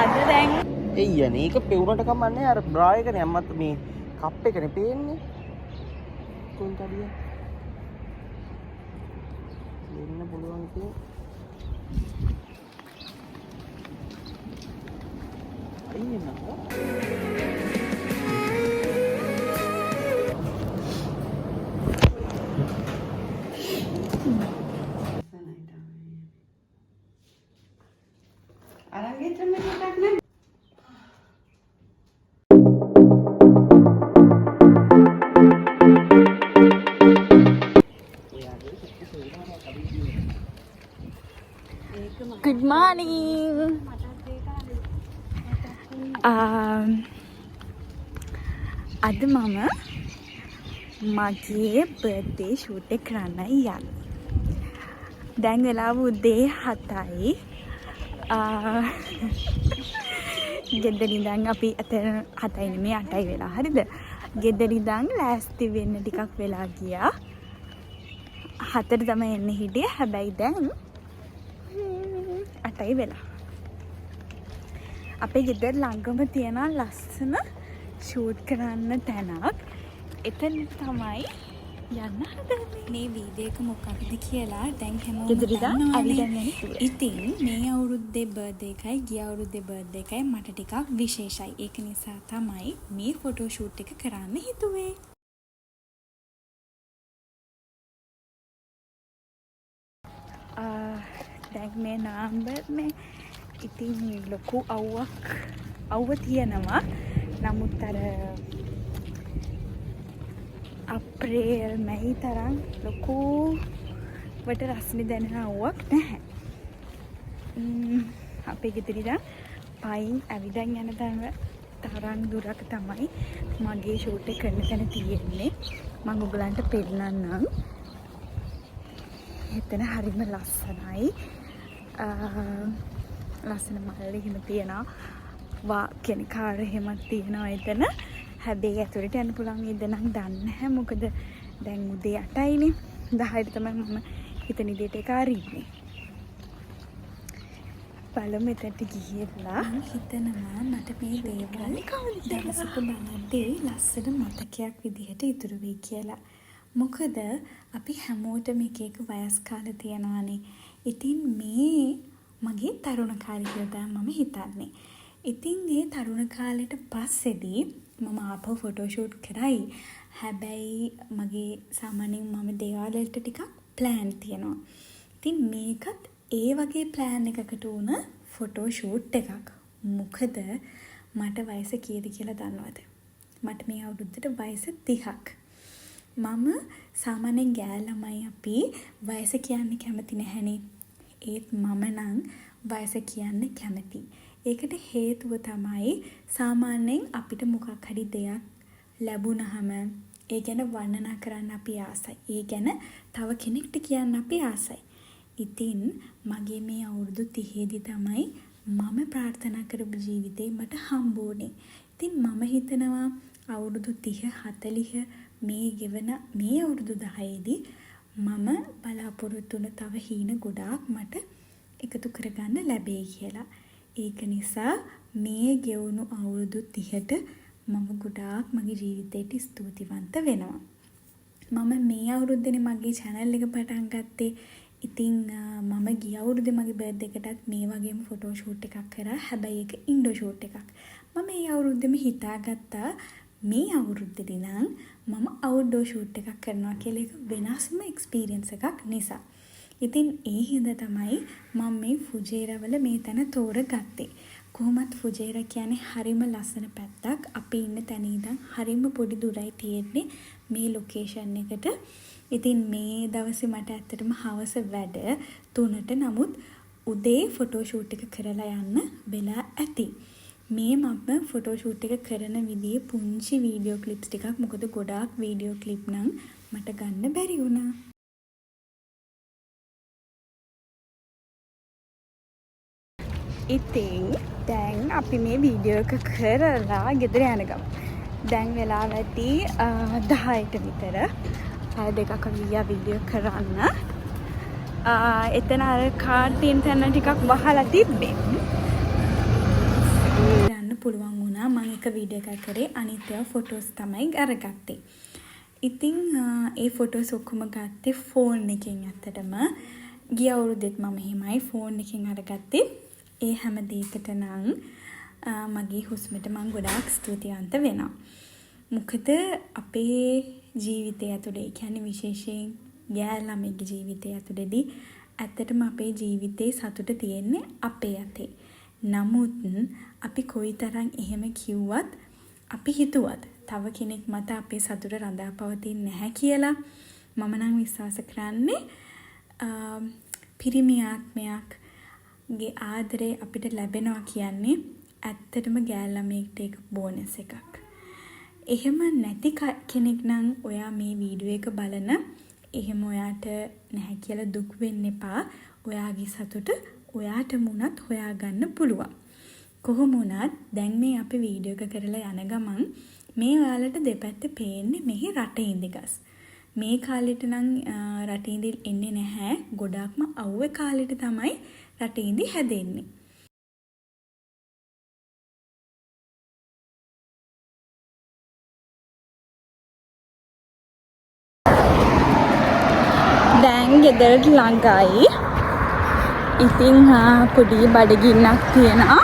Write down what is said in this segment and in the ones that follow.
අද දැන් එයනේ ඒක පෙවුනට කමන්නේ අර බ්‍රා එකනේ අම්මත් මේ කප් එකනේ පේන්නේ කොන්ටඩිය දෙන්න පුළුවන් ඉතින් අයියේ නෝ good morning. අද මම මගේ බර්ත්ඩේ ෂූට් එක කරන්න යන්නේ. දැන් වෙලාව උදේ 7යි. ගෙදර ඉඳන් අපි අතන 7යි නෙමෙයි 8යි වෙලා හරිද? ගෙදර ඉඳන් ලෑස්ති වෙන්න ටිකක් වෙලා ගියා. 4ට තමයි එන්න හිටියේ. හැබැයි දැන් 8යි වෙලා. අපේ ගෙදර ළඟම තියෙන ලස්සන ෂූට් කරන්න තැනක්. එතන තමයි යන්න හදන්නේ. මේ වීඩියෝ එක මොකක්ද කියලා දැන් හැමෝම දන්නවනේ. ඉතින් මේ අවුරුද්දේ බර්ත්ඩේ එකයි ගිය අවුරුද්දේ බර්ත්ඩේ එකයි මට ටිකක් විශේෂයි. ඒක නිසා තමයි මේ ෆොටෝ ෂූට් එක කරන්න හිතුවේ. දැන් මේ නාම්බර්නේ ඉතින් ලොකු අවුව තියෙනවා. නමුත් අර අප්‍රේල් මැයි තරම් ලොකුවට රස්නේ දැනෙන අවුවක් නැහැ. අපේ ගෙදර ඉඳන් පයින් ඇවිදන් යන තරම් දුරක තමයි මගේ ෂූට් එක කරන තැන තියෙන්නේ. මම ඔයගලන්ට පෙන්නන්නම්. එතන හරිම ලස්සනයි. ලස්සන මල් එහෙම තියෙනවා. වා කෙන කාර් එහෙමත් තියෙනවා එතන. හැබැයි ඇතුළට යන්න පුළුවන් වේද නම් දන්නේ නැහැ. මොකද දැන් උදේ 8යිනේ. 10ට තමයි මම හිතන විදිහට ඒක ආරින්නේ. බලමු එතනට ගිහිල්ලා හිතනවා මට මේ දේවල් දවසක බලද්දී ලස්සන මතකයක් විදිහට ඉතුරු වෙයි කියලා. මොකද අපි හැමෝටම එක එක වයස් කාල තියනවානේ. ඉතින් මේ මගේ තරුණ කාලය කියලා මම හිතන්නේ. ඉතින් මේ තරුණ කාලෙට පස්සේදී මම ආපහු ෆොටෝ ෂූට් කරයි. හැබැයි මගේ සාමාන්‍යයෙන් මම දේවල් වලට ටිකක් ප්ලෑන් තියෙනවා. ඉතින් මේකත් ඒ වගේ ප්ලෑන් එකකට උන ෆොටෝ ෂූට් එකක්. මොකද මට වයස කීයද කියලා දන්නවද? මට මේ අවුරුද්දට වයස 30ක්. මම සාමාන්‍යයෙන් ගෑල් ළමයි අපි වයස කියන්න කැමති නැහැනේ. ඒත් මම නම් වයස කියන්න කැමතියි. ඒකට හේතුව තමයි සාමාන්‍යයෙන් අපිට මොකක් හරි දෙයක් ලැබුණාම ඒ ගැන වර්ණනා කරන්න අපි ආසයි. ඒ ගැන තව කෙනෙක්ට කියන්න අපි ආසයි. ඉතින් මගේ මේ අවුරුදු 30ේදී තමයි මම ප්‍රාර්ථනා කරපු ජීවිතේ මට හම්බුනේ. ඉතින් මම හිතනවා අවුරුදු 30 40 මේ ගෙවන මේ අවුරුදු 10ේදී මම බලාපොරොත්තු වුණ තව හීන ගොඩාක් මට එකතු කරගන්න ලැබෙයි කියලා. ඒක නිසා මේ ගෙවුණු අවුරුදු 30ට මම ගොඩාක් මගේ ජීවිතේට ස්තුතිවන්ත වෙනවා. මම මේ අවුරුද්දේ මගේ channel එක පටන් ගත්තේ. ඉතින් මම ගිය අවුරුද්දේ මගේ බර්ත්ඩේ එකටත් මේ වගේම ෆොටෝ ෂූට් එකක් කරා. හැබැයි ඒක ඉන්ඩෝ ෂූට් එකක්. මම මේ අවුරුද්දේම හිතාගත්තා මේ අවුරුද්දේදී නම් මම අවුට්ඩෝර් ෂූට් එකක් කරනවා කියලා. ඒක වෙනස්ම එක්ස්පීරියන්ස් එකක් නිසා. ඉතින් ඒ හින්දා තමයි මම මේ ෆුජේරාවල මේ තැන තෝරගත්තේ. කොහොමත් ෆුජේරා කියන්නේ හරිම ලස්සන පැත්තක්. අපි ඉන්න තැන ඉඳන් හරිම පොඩි දුරයි තියෙන්නේ මේ ලොකේෂන් එකට. ඉතින් මේ දවසේ මට ඇත්තටම හවස වැඩ 3ට. නමුත් උදේ ෆොටෝ ෂූට් එක කරලා යන්න වෙලා ඇති. මේ මම ෆොටෝ ෂූට් එක කරන විදිහේ පුංචි වීඩියෝ ක්ලිප්ස් ටිකක්. මොකද ගොඩාක් වීඩියෝ ක්ලිප් නම් මට ගන්න බැරි වුණා. ඉතින් දැන් අපි මේ වීඩියෝ එක කරලා ගෙදර යන ගමන්. දැන් වෙලාව ඇති 10ට විතර. පැය දෙකක් ගියා වීඩියෝ කරන්න. එතන අර කාර් තියෙන තැන ටිකක් වහලා තිබ්බේ. පුළුවන් වුණා. මම එක වීඩියෝ එකක් කරේ අනිත් ඒවා ෆොටෝස් තමයි අරගත්තේ. ඉතින් ඒ ෆොටෝස් ඔක්කොම ගත්තේ ෆෝන් එකෙන් ඇත්තටම. ගිය අවුරුද්දෙත් මම එහෙමයි ෆෝන් එකෙන් අරගත්තේ. ඒ හැම දෙයකට නම් මගේ හුස්මට මම ගොඩාක් ස්තුතිවන්ත වෙනවා. මොකද අපේ ජීවිතය ඇතුලේ කියන්නේ විශේෂයෙන් ගෑල් ළමයිගේ ජීවිතය ඇතුලේදී ඇත්තටම අපේ ජීවිතේ සතුට තියෙන්නේ අපේ අතේ. නමුත් අපි කොයිතරම් එහෙම කිව්වත් අපි හිතුවත් තව කෙනෙක් මත අපේ සතුට රඳා පවතින්නේ නැහැ කියලා මම නම් විශ්වාස කරන්නේ පිරිමි ආත්මයක්ගේ ආදරේ අපිට ලැබෙනවා කියන්නේ ඇත්තටම ගෑල් ළමයෙක්ට ඒක බෝනස් එකක්. එහෙම නැති කෙනෙක් නම් ඔයා මේ වීඩියෝ එක බලන එහෙම ඔයාට නැහැ කියලා දුක් වෙන්න එපා. ඔයාගේ සතුට ඔයාට මුණත් හොයාගන්න පුළුවන්. කොහොම වුණත් දැන් මේ අපි වීඩියෝ එක කරලා යන ගමන් මේ ඔයාලට දෙපැත්ත පේන්නේ මෙහි රටේ ඉඳිගස්. මේ කාලෙට නම් රටේ ඉඳි එන්නේ නැහැ. ගොඩක්ම අවුවේ කාලෙට තමයි රටේ ඉඳි හැදෙන්නේ. දැන් ගෙදරට ළඟයි. ඉතින් පොඩි බඩගින්නක් තියෙනවා.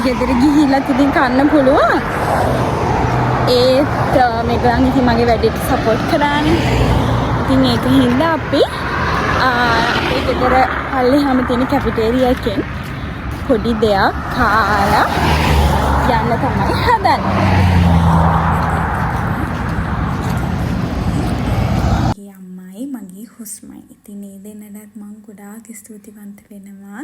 ගෙදර ගිහිල්ලා ඉතින් කන්න පුළුවන්. ඒත් මේගොල්ලන් ඉතින් මගේ වැඩේට සපෝට් කරානේ. ඉතින් ඒක හින්දා අපි අපේ ගෙදර පල්ලෙහාම තියෙන කැෆිටේරියා එකෙන් පොඩි දෙයක් කාලා යන්න තමයි හදන්නේ. මගේ හුස්මයි. ඉතින් මේ දෙන්නටත් මම ගොඩාක් ස්තුතිවන්ත වෙනවා.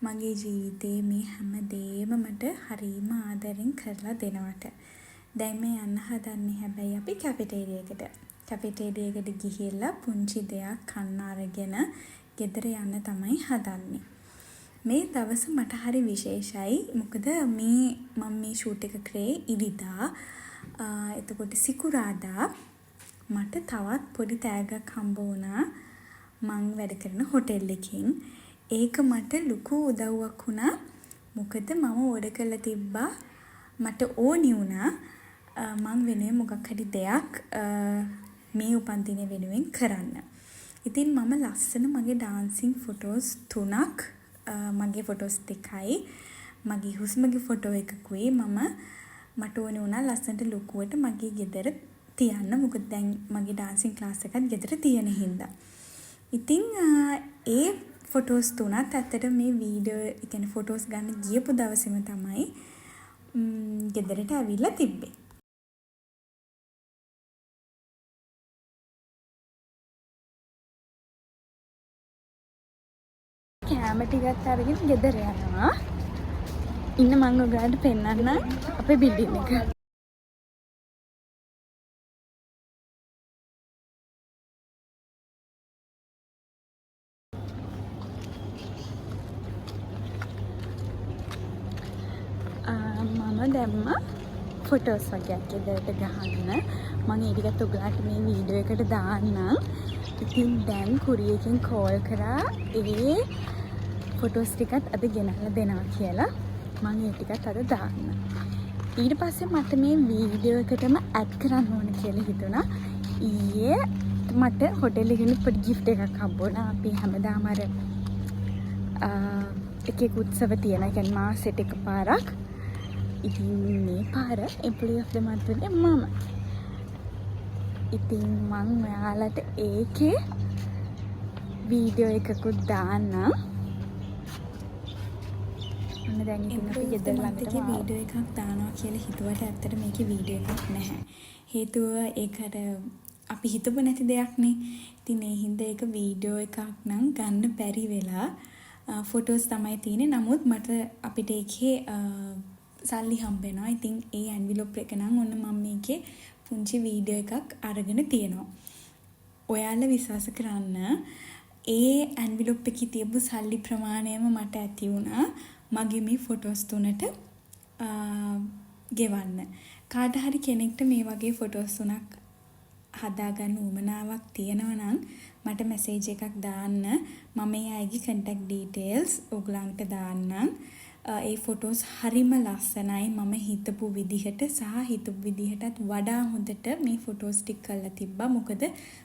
මගේ ජීවිතේ මේ හැම දෙයක්ම මට හරිම ආදරෙන් කරලා දෙනවට. දැන් මේ යන්න හදන්නේ හැබැයි අපි කැෆෙටේරියකට. කැෆෙටේරියකට ගිහිල්ලා පුංචි දෙයක් කන්න අරගෙන ගෙදර යන්න තමයි හදන්නේ. මේ දවස මට හරි විශේෂයි. මොකද මම මේ ෂූට් එක කරේ ඉරිදා. එතකොට සිකුරාදා මට තවත් පොඩි තෑග්ගක් හම්බ වුණා මං වැඩ කරන හොටෙල් එකකින්. ඒක මට ලොකු උදව්වක් වුණා. මොකද මම ඕඩර් කරලා තිබ්බා මට ඕනි වුණා මං වෙනුවෙන් මොකක් හරි දෙයක් මේ උපන්දිනය වෙනුවෙන් කරන්න. ඉතින් මම ලස්සන මගේ ඩාන්සින් ෆොටෝස් 3ක් මගේ ෆොටෝස් 2යි මගේ හුස්මගේ ෆොටෝ එකකුයි මට ඕනි වුණා ලස්සනට ලොකුවට මගේ ගෙදර තියන්න. මොකද දැන් මගේ ඩාන්සින් ක්ලාස් එකත් ගෙදර තියෙන හින්දා. ඉතින් ඒ ෆොටෝස් 3ත් ඇත්තට මේ වීඩියෝ ඒ කියන්නේ ෆොටෝස් ගන්න ගියපු දවසේම තමයි ගෙදරට ඇවිල්ලා තිබ්බේ. කැම ටිකත් අරගෙන ගෙදර යනවා. ඉන්න මම ඔයාලට පෙන්නන්න අපේ බිල්ඩින් එක. මම දැම්ම ෆොටෝස් වගේක් ගෙදරට ගහන්න. මම ඒ ටිකත් ඔයාලට මේ වීඩියෝ එකට දාන්නම්. ඉතින් දැන් කුරියකින් කෝල් කරා ඒ ෆොටෝස් ටිකත් අද ගෙනල්ලා දෙනවා කියලා මම ඒ ටිකත් අද දාන්න. ඊට පස්සේ මට මේ වීඩියෝ එකටම ඇඩ් කරන්න ඕන කියලා හිතුණා. ඊයේ මට හොටෙල් එකෙන් පොඩි ගිෆ්ට් එකක් හම්බුණා. අපි හැමදාම අර එක උත්සව තියෙන. ඒ කියන්නේ මාසෙට එකපාරක්. ඉතින් මේ පාර එම්ප්ලොයි ඔෆ් ද මන්ත් වෙන්නේ මම. ඉතින් මම ඔයාලට ඒකේ වීඩියෝ එකකුත් දාන්නම්. මම දැන් ඉතින් අපි ගෙදර ළඟට වීඩියෝ එකක් දානවා කියලා හිතුවට ඇත්තට මේකේ වීඩියෝ එකක් නැහැ. හේතුව ඒකට අපි හිතපු නැති දෙයක් නේ. ඉතින් ඒ හින්දා ඒක වීඩියෝ එකක් නම් ගන්න බැරි වෙලා ෆොටෝස් තමයි තියෙන්නේ. නමුත් මට අපිට ඒකේ සල්ලි හම්බ වෙනවා. ඉතින් ඒ ඇන්විලොප් එක නම් ඔන්න මම මේකේ පුංචි වීඩියෝ එකක් අරගෙන තියෙනවා. ඔයාලා විශ්වාස කරන්න ඒ ඇන්විලොප් එකේ තියපු සල්ලි ප්‍රමාණයම මට ඇති වුණා මගේ මේ ෆොටෝස් 3ට ගෙවන්න. කාට හරි කෙනෙක්ට මේ වගේ ෆොටෝස් 3ක් හදාගන්න උවමනාවක් තියෙනවා නම් මට මැසේජ් එකක් දාන්න. මම ඒ අයගේ contact details ඔයගලන්ට දාන්නම්. ඒ ෆොටෝස් හරිම ලස්සනයි. මම හිතපු විදිහට සහ හිතපු විදිහටත් වඩා හොඳට මේ ෆොටෝස් ටික කරලා තිබ්බා. මොකද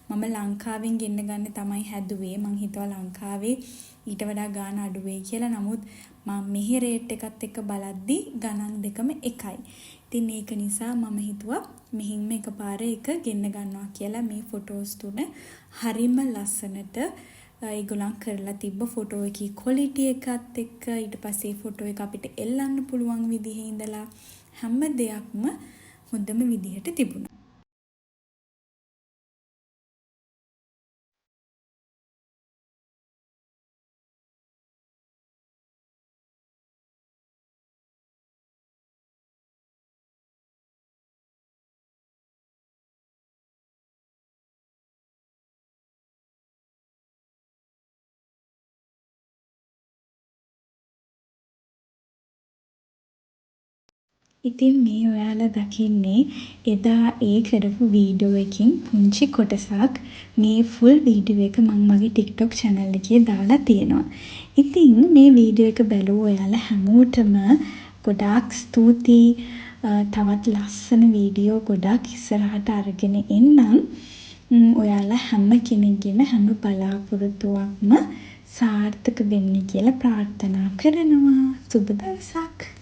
මම ලංකාවෙන් ගෙන්න ගන්න තමයි හැදුවේ. මං හිතුවා ලංකාවේ ඊට වඩා ගාණ අඩු වෙයි කියලා. නමුත් මම මෙහි රේට් එකත් එක්ක බලද්දි ගණන් දෙකම එකයි. ඉතින් ඒක නිසා මම හිතුවා මෙහින්ම එකපාරේ එක ගෙන්න ගන්නවා කියලා. මේ ෆොටෝස් තුන හරිම ලස්සනට ඒගොල්ලන් කරලා තිබ්බ ෆොටෝ එකේ ක්වොලිටි එකත් එක්ක ඊට පස්සේ ෆොටෝ එක අපිට එල්ලන්න පුළුවන් විදිහේ ඉඳලා හැම දෙයක්ම හොඳම විදිහට තිබුණා. ඉතින් මේ ඔයාලා දකින්නේ එදා ඒ කරපු වීඩියෝ එකකින් පුංචි කොටසක්. මේ ෆුල් වීඩියෝ එක මම මගේ TikTok channel එකේ දාලා තියෙනවා. ඉතින් මේ වීඩියෝ එක බලුව ඔයාලා හැමෝටම ගොඩාක් ස්තුතියි. තවත් ලස්සන වීඩියෝ ගොඩක් ඉස්සරහට අරගෙන එන්නම්. ඔයාලා හැම කෙනෙක්ගේම හැම බලාපොරොත්තුවක්ම සාර්ථක වෙන්න කියලා ප්‍රාර්ථනා කරනවා. සුබ දවසක්.